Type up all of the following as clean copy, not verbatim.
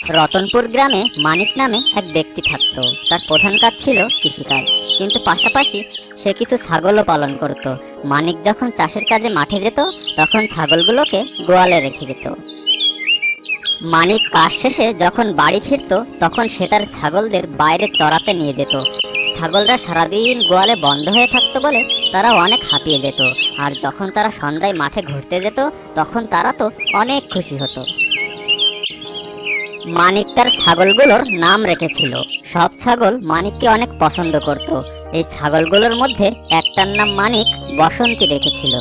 রতনপুর গ্রামে মানিক নামে এক ব্যক্তি থাকত। তার প্রধান কাজ ছিল কৃষিকাজ, কিন্তু পাশাপাশি সে কিছু ছাগলও পালন করত। মানিক যখন চাষের কাজে মাঠে যেত, তখন ছাগলগুলোকে গোয়ালে রেখে যেত। মানিক কাজ শেষে যখন বাড়ি ফিরত, তখন সে তার ছাগলদের বাইরে চড়াতে নিয়ে যেত। ছাগলরা সারাদিন গোয়ালে বন্ধ হয়ে থাকতো বলে তারা অনেক হাঁপিয়ে যেত। আর যখন তারা সন্ধ্যায় মাঠে ঘুরতে যেত, তখন তারা তো অনেক খুশি হতো। মানিক তার ছাগলগুলোর নাম রেখেছিল। সব ছাগল মানিককে অনেক পছন্দ করত। এই ছাগলগুলোর মধ্যে একটার নাম মানিক বসন্তী রেখেছিল।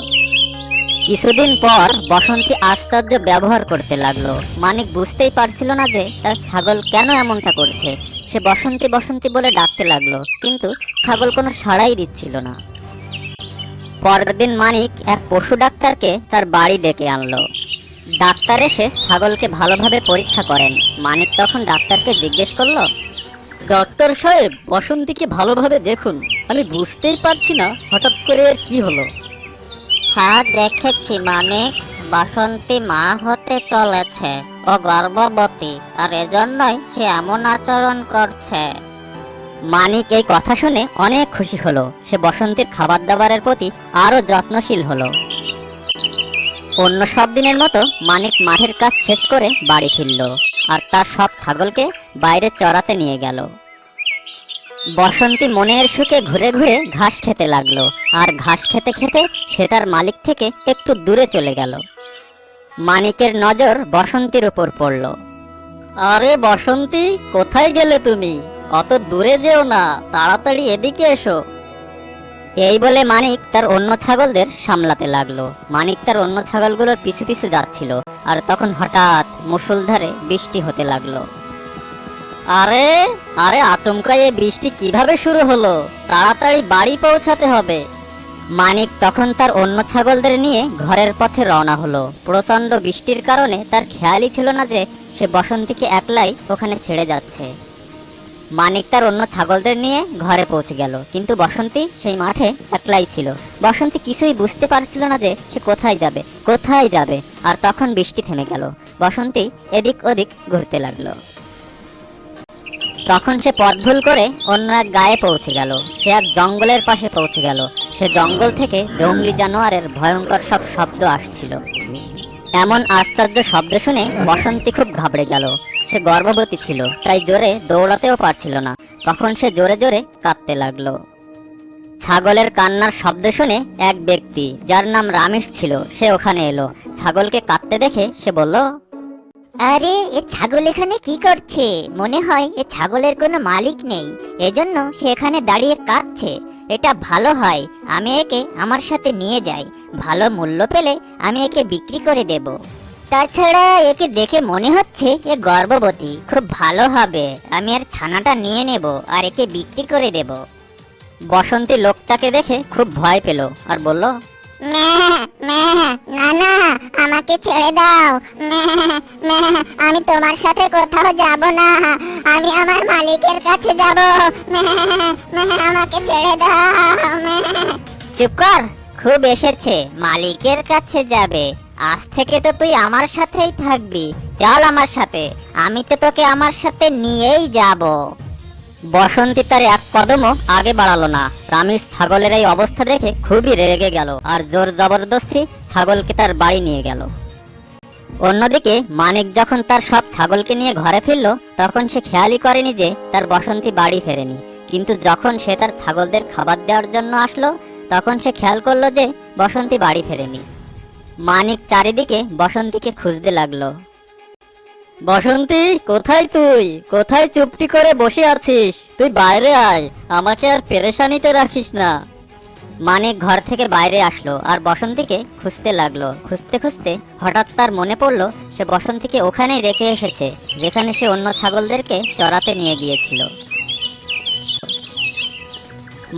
কিছুদিন পর বসন্তী আশ্চর্য ব্যবহার করতে লাগলো। মানিক বুঝতেই পারছিল না যে তার ছাগল কেন এমনটা করছে। সে বসন্তী বসন্তী বলে ডাকতে লাগলো, কিন্তু ছাগল কোনো সাড়াই দিচ্ছিল না। পরের দিন মানিক এক পশু ডাক্তারকে তার বাড়ি ডেকে আনলো। ডাক্তার এসে ছাগলকে ভালোভাবে পরীক্ষা করেন। মানিক তখন ডাক্তারকে জিজ্ঞেস করলো, ডাক্তার সাহেব, বসন্তীকে ভালোভাবে দেখুন। আমি বুঝতেই পারছি না হঠাৎ করে এর কি হলো। হ্যাঁ দেখেছি মানিক, বসন্তী মা হতে চলেছে। ও গর্ভবতী, আর এজন্যই সে এমন আচরণ করছে। মানিক এই কথা শুনে অনেক খুশি হলো। সে বসন্তীর খাবার দাবারের প্রতি আরো যত্নশীল হলো। অন্য সব দিনের মতো মানিক মাঠের কাজ শেষ করে বাড়ি ফিরল, আর তার সব ছাগলকে বাইরে চড়াতে নিয়ে গেল। বসন্তী মনের সুখে ঘুরে ঘুরে ঘাস খেতে লাগলো, আর ঘাস খেতে খেতে সে তার মালিক থেকে একটু দূরে চলে গেল। মানিকের নজর বসন্তীর উপর পড়ল। আরে বসন্তী, কোথায় গেলে তুমি? অত দূরে যেও না, তাড়াতাড়ি এদিকে এসো। এই বলে মানিক তার অন্য ছাগলদের সামলাতে লাগলো। মানিক তার অন্য ছাগলগুলোর পিছু পিছু যাচ্ছিল, আর তখন হঠাৎ মুষলধারে বৃষ্টি হতে লাগলো। আরে আরে আচমকা এ বৃষ্টি কিভাবে শুরু হলো? তাড়াতাড়ি বাড়ি পৌঁছাতে হবে। মানিক তখন তার অন্য ছাগলদের নিয়ে ঘরের পথে রওনা হলো। প্রচন্ড বৃষ্টির কারণে তার খেয়ালই ছিল না যে সে বসন্তীকে একলাই ওখানে ছেড়ে যাচ্ছে। মানিক তার অন্য ছাগলদের নিয়ে ঘরে পৌঁছে গেল, কিন্তু বসন্তী সেই মাঠে একলাই ছিল। বসন্তী কিছুই বুঝতে পারছিল না যে সে কোথায় যাবে কোথায় যাবে। আর তখন বৃষ্টি থেমে গেল। বসন্তী এদিক ওদিক ঘুরতে লাগলো। তখন সে পথ ভুল করে অন্য এক গায়ে পৌঁছে গেল। সে এক জঙ্গলের পাশে পৌঁছে গেল। সে জঙ্গল থেকে জঙ্গলি জানোয়ারের ভয়ঙ্কর সব শব্দ আসছিল। এমন আশ্চর্য শব্দ শুনে বসন্তী খুব ঘাবড়ে গেল। সে গর্ভবতী ছিল, তাই জোরে দৌড়াতেও পারছিল না। তখন সে জোরে জোরে কাঁদতে লাগলো। ছাগলের কান্নার শব্দ শুনে এক ব্যক্তি, যার নাম রামেশ ছিল, সে ওখানে এলো। ছাগলকে কাঁদতে দেখে সে বলল, আরে এ ছাগল এখানে কি করছে? মনে হয় এ ছাগলের কোনো মালিক নেই, এজন্য সে এখানে দাঁড়িয়ে কাঁদছে। এটা ভালো হয় আমি একে আমার সাথে নিয়ে যাই। ভালো মূল্য পেলে আমি একে বিক্রি করে দেব। তাছাড়া একে দেখে মনে হচ্ছে এ গর্ভবতী, খুব ভালো হবে। আমি আর ছানাটা নিয়ে নেব আর একে বিক্রি করে দেব। বসন্তী লোকটাকে দেখে খুব ভয় পেল আর বলল, না না, আমাকে ছেড়ে দাও। আমি তোমার সাথে কোথাও যাব না। আমি আমার মালিকের কাছে যাব। আমাকে ছেড়ে দাও। চুপ কর, খুব এসেছে, মালিকের কাছে যাবে। আজ থেকে তো তুই আমার সাথেই থাকবি। চল আমার সাথে, আমি তো তোকে আমার সাথে নিয়েই যাব। বসন্তী তার এক কদমও আগে বাড়ালো না। রামেশ ছাগলের এই অবস্থা দেখে খুবই রেগে গেল আর জোর জবরদস্তি ছাগলকে তার বাড়ি নিয়ে গেল। অন্যদিকে মানিক যখন তার সব ছাগলকে নিয়ে ঘরে ফিরল, তখন সে খেয়ালই করেনি যে তার বসন্তী বাড়ি ফেরেনি। কিন্তু যখন সে তার ছাগলদের খাবার দেওয়ার জন্য আসলো, তখন সে খেয়াল করলো যে বসন্তী বাড়ি ফেরেনি। মানিক চারিদিকে বসন্তীকে খুঁজতে লাগলো। বসন্তী, কোথায় তুই? কোথায় চুপটি করে বসে আছিস? তুই বাইরে আয়, আমাকে আর পেরেশানিতে রাখিস না। মানিক ঘর থেকে বাইরে আসলো আর বসন্তীকে খুঁজতে লাগলো। খুঁজতে খুঁজতে হঠাৎ তার মনে পড়লো সে বসন্তীকে ওখানেই রেখে এসেছে, যেখানে সে অন্য ছাগলদেরকে চড়াতে নিয়ে গিয়েছিল।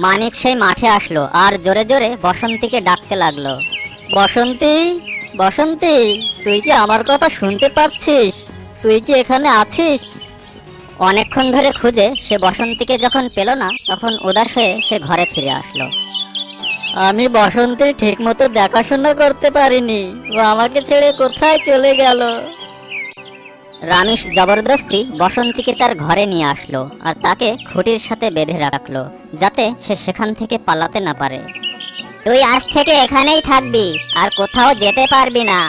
মানিক সেই মাঠে আসলো আর জোরে জোরে বসন্তীকে ডাকতে লাগলো। বসন্তী, বসন্তী, তুই কি আমার কথা শুনতে পাচ্ছিস? তুই কি এখানে আছিস? অনেকক্ষণ ধরে খুঁজে সে বসন্তীকে যখন পেল না, তখন উদাস হয়ে সে ঘরে ফিরে আসলো। আমি বসন্তীর ঠিক মতো দেখাশোনা করতে পারিনি, ও আমাকে ছেড়ে কোথায় চলে গেল। রামিস জবরদস্তি বসন্তীকে তার ঘরে নিয়ে আসলো আর তাকে খুঁটির সাথে বেঁধে রাখলো, যাতে সে সেখান থেকে পালাতে না পারে। তুই আজ থেকে এখানেই থাকবি, আর কোথাও যেতে পারবি না।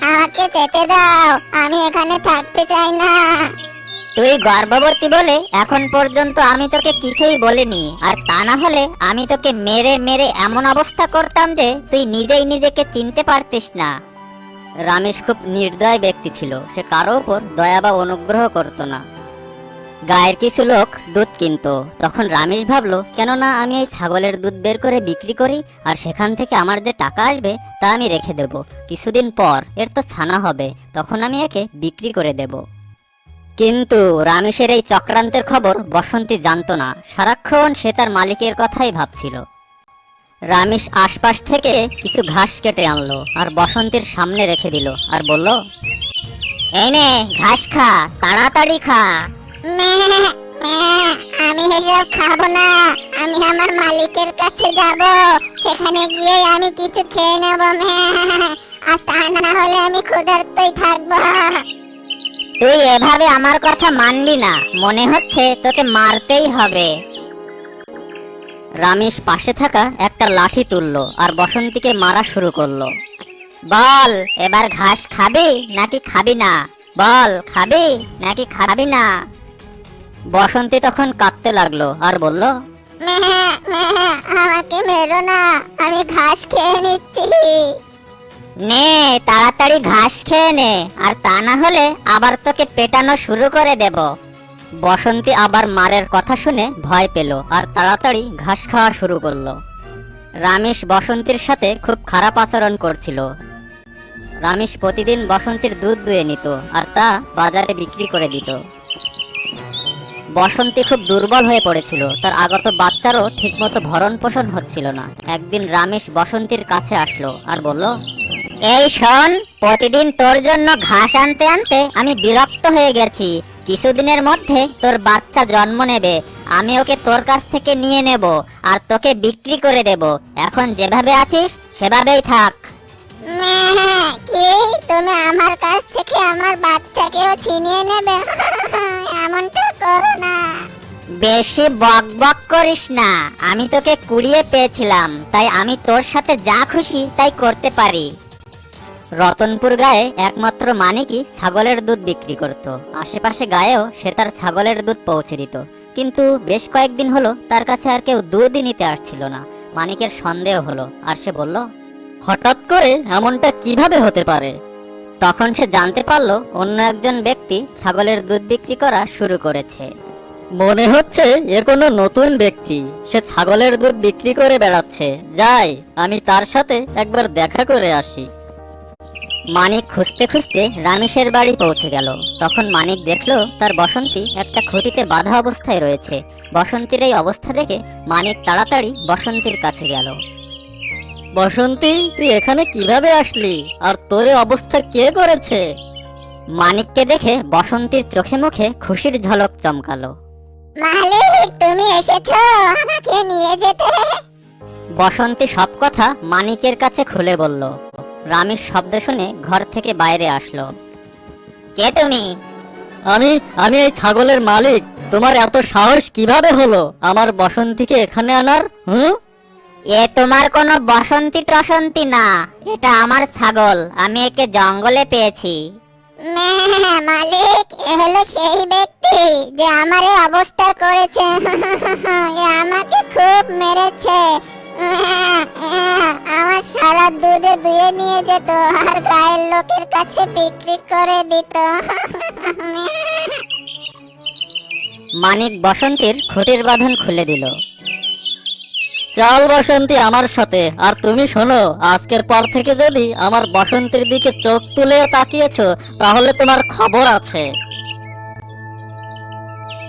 আমাকে যেতে দাও, আমি এখানে থাকতে চাই না। তুই গর্ভবতী বলে এখন পর্যন্ত আমি তোকে কিছুই বলিনি, আর তা না হলে আমি তোকে মেরে মেরে এমন অবস্থা করতাম যে তুই নিজেই নিজেকে চিনতে পারতিস না। রামেশ খুব নির্দয় ব্যক্তি ছিল, সে কারো উপর দয়া বা অনুগ্রহ করত না। গায়ের কিছু লোক দুধ কিনতো, তখন রামেশ ভাবলো কেননা আমি এই ছাগলের দুধ বের করে বিক্রি করি, আর সেখান থেকে আমার যে টাকা আসবে তা আমি রেখে দেব। কিছুদিন পর এর তো ছানা হবে, তখন আমি একে বিক্রি করে দেব। কিন্তু রামেশের এই চক্রান্তের খবর বসন্তী জানতো না। সারাক্ষণ সে তার মালিকের কথাই ভাবছিল। রামেশ আশপাশ থেকে কিছু ঘাস কেটে আনলো আর বসন্তীর সামনে রেখে দিল আর বলল, এই নে ঘাস খা, তাড়াতাড়ি খা। আমি এসব খাবো না, আমি আমার মালিকের কাছে যাব, সেখানে গিয়ে আমি কিছু খেয়ে নেব। আর তা না হলে আমি ক্ষুধার্তই থাকবো। তুই এভাবে আমার কথা মানবি না, মনে হচ্ছে তোকে মারতেই হবে। রামেশ পাশে থাকা একটা লাঠি তুললো আর বসন্তীকে মারা শুরু করলো। বল, এবার ঘাস খাবি নাকি খাবি না? বল, খাবি নাকি খাবি না? বসন্তী তখন কাঁদতে লাগলো আর বলল, আমাকে মেরো না, আমি ঘাস খেয়ে নিচ্ছি। নে তাড়াতাড়ি ঘাস খেয়ে নে, আর তা না হলে আবার তোকে পেটানো শুরু করে দেব। বসন্তী আবার মারের কথা শুনে ভয় পেল আর তাড়াতাড়ি ঘাস খাওয়া শুরু করলো। রামেশ বসন্তীর সাথে খুব খারাপ আচরণ করছিল। রামেশ প্রতিদিন বসন্তীর দুধ দুয়ে নিত আর তা বাজারে বিক্রি করে দিত। বসন্তী খুব দুর্বল হয়ে পড়েছিল, তার আগত বাচ্চারও ঠিকমতো ভরণ পোষণ হচ্ছিল না। একদিন রামেশ বসন্তীর কাছে আসলো আর বলল, এই শোন, প্রতিদিন তোর জন্য ঘাস আনতে আনতে আমি বিরক্ত হয়ে গেছি। কিছুদিনের মধ্যে তোর বাচ্চা জন্ম নেবে, আমি ওকে তোর কাছ থেকে নিয়ে নেব আর তোকে বিক্রি করে দেব। এখন যেভাবে আছিস সেভাবেই থাক। কি, তুমি আমার কাছ থেকে আমার বাচ্চাকেও ছিনিয়ে নেবে? এমনটা করো না। বেশি বক বক করিস না, আমি তোকে কুড়িয়ে পেয়েছিলাম, তাই আমি তোর সাথে যা খুশি তাই করতে পারি। রতনপুর গায়ে একমাত্র মানিকই ছাগলের দুধ বিক্রি করত। আশেপাশে গায়েও সে তার ছাগলের দুধ পৌঁছে দিত, কিন্তু বেশ কয়েকদিন হলো তার কাছে আর কেউ দুধই নিতে আসছিল না। মানিকের সন্দেহ হলো আর সে বলল, হঠাৎ করে এমনটা কিভাবে হতে পারে? তখন সে জানতে পারলো অন্য একজন ব্যক্তি ছাগলের দুধ বিক্রি করা শুরু করেছে। মনে হচ্ছে এ কোনো নতুন ব্যক্তি, সে ছাগলের দুধ বিক্রি করে বেড়াচ্ছে। যাই, আমি তার সাথে একবার দেখা করে আসি। মানিক খুঁজতে খুঁজতে রামেশের বাড়ি পৌঁছে গেল। তখন মানিক দেখলো তার বসন্তী একটা খুঁটিতে বাঁধা অবস্থায় রয়েছে। বসন্তীর এই অবস্থা দেখে মানিক তাড়াতাড়ি বসন্তীর কাছে গেল। বসন্তী, তুই এখানে কিভাবে আসলি? আর তোর এই অবস্থা কে করেছে? মানিককে দেখে বসন্তীর চোখে মুখে খুশির ঝলক চমকালো। মালিক, তুমি এসেছো আমাকে নিয়ে যেতে? বসন্তী সব কথা মানিকের কাছে খুলে বলল। রামেশ শব্দ শুনে ঘর থেকে বাইরে আসলো। কে তুমি? আমি এই ছাগলের মালিক। তোমার এত সাহস কিভাবে হলো আমার বসন্তীকে এখানে আনার? এ তোমার কোনো বসন্তী টসন্তী না, এটা আমার ছাগল, আমি একে জঙ্গলে পেয়েছি। মালিক, এ হলো সেই ব্যক্তি যে আমার এই অবস্থা করেছে। এ আমাকে খুব মেরেছে। আমার সারা দুধে দুয়ে নিয়ে যেত আর গায়ের লোকের কাছে বিক্রি করে দিত। মানিক বসন্তীর খুঁটির বাঁধন খুলে দিল। চল বসন্তী আমার সাথে। আর তুমি শোনো, আজকের পর থেকে যদি আমার বসন্তীর দিকে চোখ তুলে তাকিয়েছো তাহলে তোমার খবর আছে।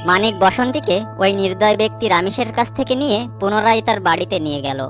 মানিক বসন্তীকে ওই নির্দয় ব্যক্তি রামেশের কাছ থেকে নিয়ে পুনরায় তার বাড়িতে নিয়ে গেল।